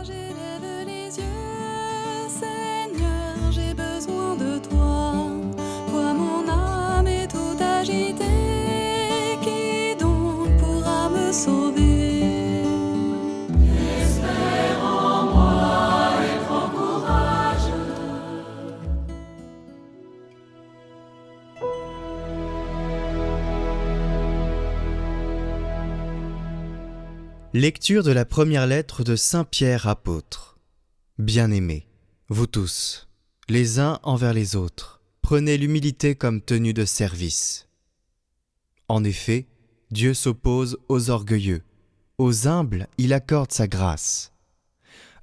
J'élève les yeux, Seigneur, j'ai besoin de toi. Vois mon âme est tout agitée, qui donc pourra me sauver? Espère en moi et prends courage. Lecture de la première lettre de Saint Pierre apôtre. Bien-aimés, vous tous, les uns envers les autres, prenez l'humilité comme tenue de service. En effet, Dieu s'oppose aux orgueilleux, aux humbles il accorde sa grâce.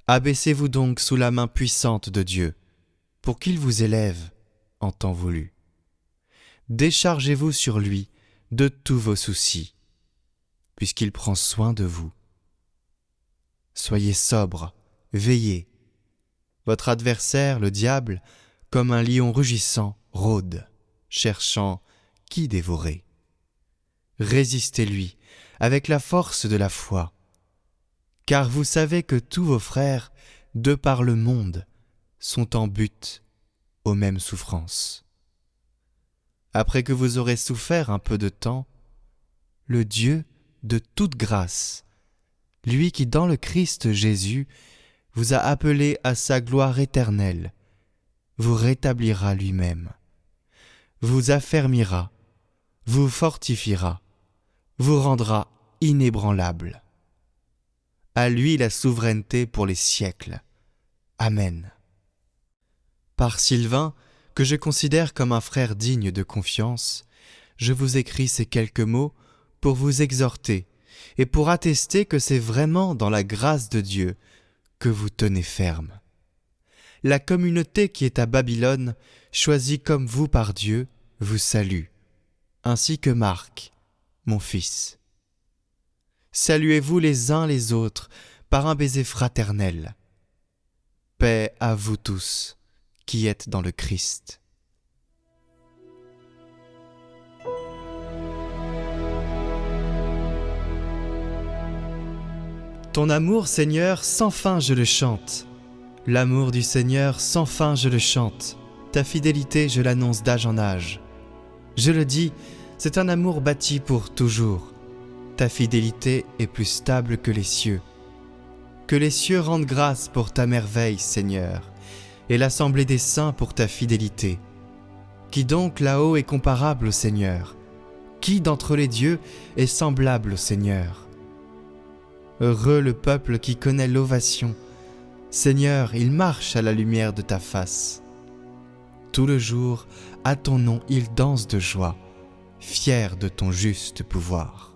Abaissez-vous donc sous la main puissante de Dieu, pour qu'il vous élève en temps voulu. Déchargez-vous sur lui de tous vos soucis, puisqu'il prend soin de vous. Soyez sobres, veillez. Votre adversaire, le diable, comme un lion rugissant, rôde, cherchant qui dévorer. Résistez-lui avec la force de la foi, car vous savez que tous vos frères, de par le monde, sont en butte aux mêmes souffrances. Après que vous aurez souffert un peu de temps, le Dieu de toute grâce, lui qui dans le Christ Jésus vous a appelé à sa gloire éternelle, vous rétablira lui-même, vous affermira, vous fortifiera, vous rendra inébranlable. À lui la souveraineté pour les siècles. Amen. Par Sylvain, que je considère comme un frère digne de confiance, je vous écris ces quelques mots pour vous exhorter et pour attester que c'est vraiment dans la grâce de Dieu que vous tenez ferme. La communauté qui est à Babylone, choisie comme vous par Dieu, vous salue, ainsi que Marc, mon fils. Saluez-vous les uns les autres par un baiser fraternel. Paix à vous tous qui êtes dans le Christ. Ton amour, Seigneur, sans fin je le chante. L'amour du Seigneur, sans fin je le chante. Ta fidélité, je l'annonce d'âge en âge. Je le dis, c'est un amour bâti pour toujours. Ta fidélité est plus stable que les cieux. Que les cieux rendent grâce pour ta merveille, Seigneur, et l'assemblée des saints pour ta fidélité. Qui donc là-haut est comparable au Seigneur? Qui d'entre les dieux est semblable au Seigneur? Heureux le peuple qui connaît l'ovation. Seigneur, il marche à la lumière de ta face. Tout le jour, à ton nom, il danse de joie, fier de ton juste pouvoir.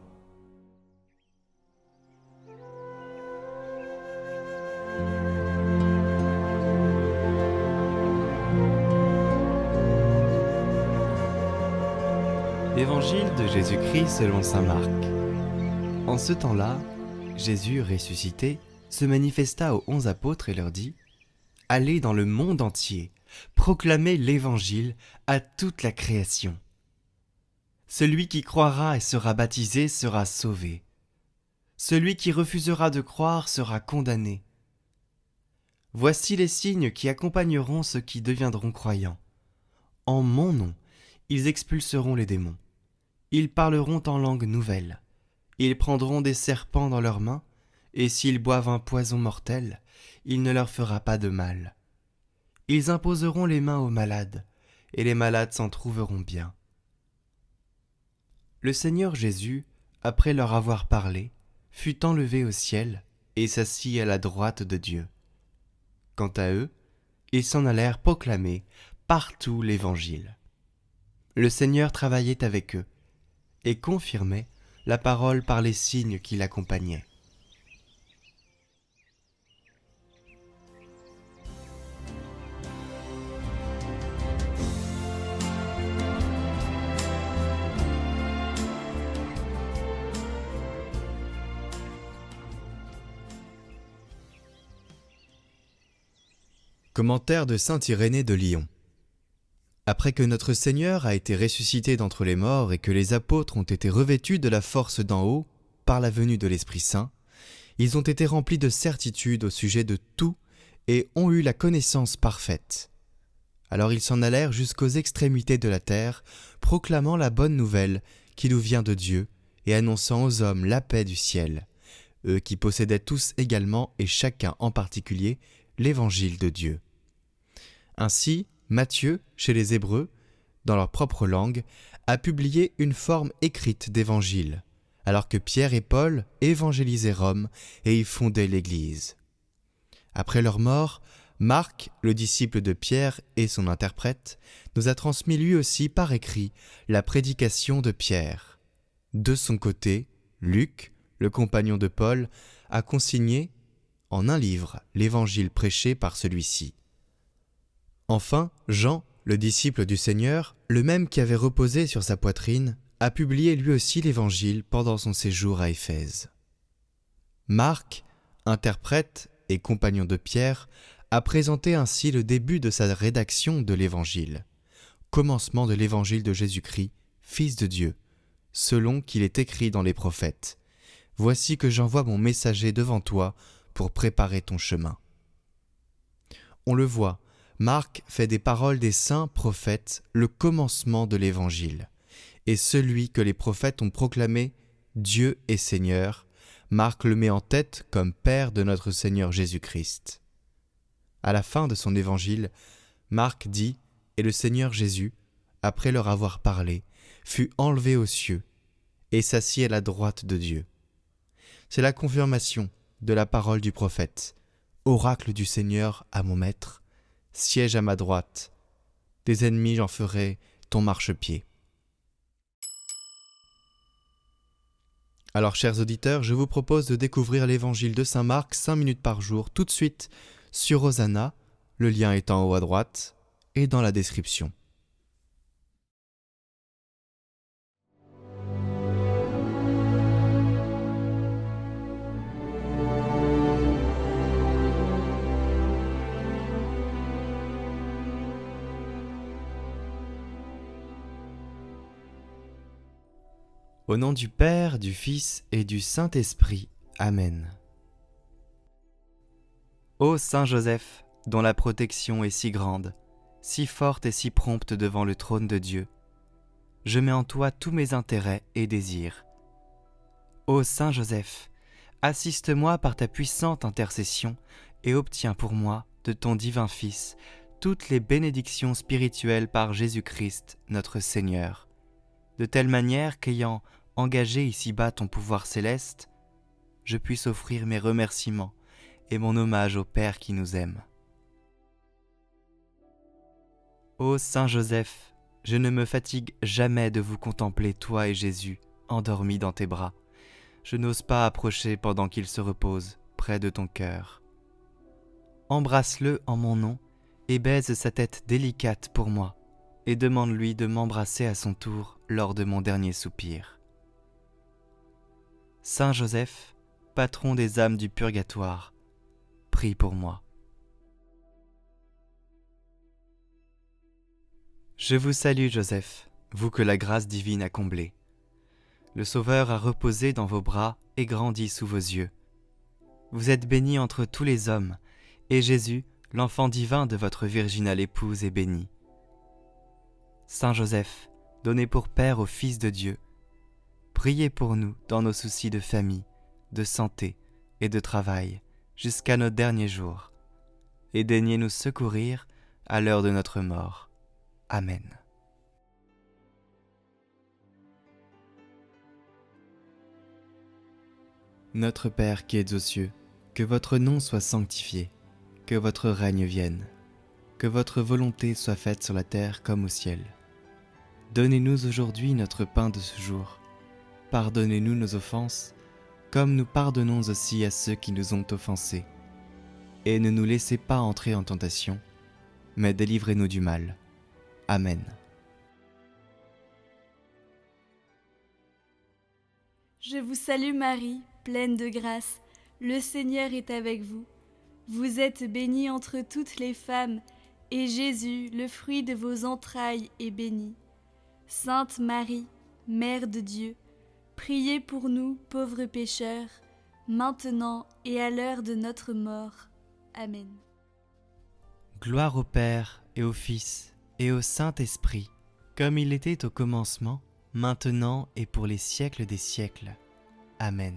Évangile de Jésus-Christ selon saint Marc. En ce temps-là, Jésus, ressuscité, se manifesta aux 11 apôtres et leur dit « Allez dans le monde entier, proclamez l'Évangile à toute la création. Celui qui croira et sera baptisé sera sauvé. Celui qui refusera de croire sera condamné. Voici les signes qui accompagneront ceux qui deviendront croyants. En mon nom, ils expulseront les démons. Ils parleront en langue nouvelle. Ils prendront des serpents dans leurs mains, et s'ils boivent un poison mortel, il ne leur fera pas de mal. Ils imposeront les mains aux malades, et les malades s'en trouveront bien. » Le Seigneur Jésus, après leur avoir parlé, fut enlevé au ciel et s'assit à la droite de Dieu. Quant à eux, ils s'en allèrent proclamer partout l'Évangile. Le Seigneur travaillait avec eux et confirmait la parole par les signes qui l'accompagnaient. Commentaire de saint Irénée de Lyon. Après que notre Seigneur a été ressuscité d'entre les morts et que les apôtres ont été revêtus de la force d'en haut par la venue de l'Esprit Saint, Ils ont été remplis de certitude au sujet de tout et ont eu la connaissance parfaite. Alors ils s'en allèrent jusqu'aux extrémités de la terre, proclamant la bonne nouvelle qui nous vient de Dieu et annonçant aux hommes la paix du ciel, eux qui possédaient tous également et chacun en particulier l'évangile de Dieu. Ainsi, Matthieu, chez les Hébreux, dans leur propre langue, a publié une forme écrite d'évangile, alors que Pierre et Paul évangélisaient Rome et y fondaient l'Église. Après leur mort, Marc, le disciple de Pierre et son interprète, nous a transmis lui aussi par écrit la prédication de Pierre. De son côté, Luc, le compagnon de Paul, a consigné en un livre l'évangile prêché par celui-ci. Enfin, Jean, le disciple du Seigneur, le même qui avait reposé sur sa poitrine, a publié lui aussi l'évangile pendant son séjour à Éphèse. Marc, interprète et compagnon de Pierre, a présenté ainsi le début de sa rédaction de l'Évangile, commencement de l'Évangile de Jésus-Christ, Fils de Dieu, selon qu'il est écrit dans les prophètes. Voici que j'envoie mon messager devant toi pour préparer ton chemin. On le voit, Marc fait des paroles des saints prophètes le commencement de l'Évangile, et celui que les prophètes ont proclamé Dieu est Seigneur, Marc le met en tête comme Père de notre Seigneur Jésus-Christ. À la fin de son évangile, Marc dit « Et le Seigneur Jésus, après leur avoir parlé, fut enlevé aux cieux et s'assit à la droite de Dieu. » C'est la confirmation de la parole du prophète. « Oracle du Seigneur à mon maître, siège à ma droite, des ennemis j'en ferai ton marchepied. » Alors, chers auditeurs, je vous propose de découvrir l'évangile de saint Marc 5 minutes par jour, tout de suite sur Hosanna, le lien est en haut à droite et dans la description. Au nom du Père, du Fils et du Saint-Esprit. Amen. Ô Saint Joseph, dont la protection est si grande, si forte et si prompte devant le trône de Dieu, je mets en toi tous mes intérêts et désirs. Ô Saint Joseph, assiste-moi par ta puissante intercession et obtiens pour moi, de ton divin Fils, toutes les bénédictions spirituelles par Jésus-Christ, notre Seigneur, de telle manière qu'ayant engagé ici-bas ton pouvoir céleste, je puisse offrir mes remerciements et mon hommage au Père qui nous aime. Ô Saint Joseph, je ne me fatigue jamais de vous contempler, toi et Jésus, endormis dans tes bras. Je n'ose pas approcher pendant qu'il se repose près de ton cœur. Embrasse-le en mon nom et baise sa tête délicate pour moi, et demande-lui de m'embrasser à son tour lors de mon dernier soupir. Saint Joseph, patron des âmes du purgatoire, prie pour moi. Je vous salue, Joseph, vous que la grâce divine a comblé. Le Sauveur a reposé dans vos bras et grandi sous vos yeux. Vous êtes béni entre tous les hommes, et Jésus, l'enfant divin de votre virginale épouse, est béni. Saint Joseph, donné pour Père au Fils de Dieu, priez pour nous dans nos soucis de famille, de santé et de travail, jusqu'à nos derniers jours, et daignez nous secourir à l'heure de notre mort. Amen. Notre Père qui êtes aux cieux, que votre nom soit sanctifié, que votre règne vienne, que votre volonté soit faite sur la terre comme au ciel. Donnez-nous aujourd'hui notre pain de ce jour. Pardonnez-nous nos offenses, comme nous pardonnons aussi à ceux qui nous ont offensés. Et ne nous laissez pas entrer en tentation, mais délivrez-nous du mal. Amen. Je vous salue Marie, pleine de grâce, le Seigneur est avec vous. Vous êtes bénie entre toutes les femmes, et Jésus, le fruit de vos entrailles, est béni. Sainte Marie, Mère de Dieu, priez pour nous pauvres pécheurs, maintenant et à l'heure de notre mort. Amen. Gloire au Père et au Fils et au Saint-Esprit, comme il était au commencement, maintenant et pour les siècles des siècles. Amen.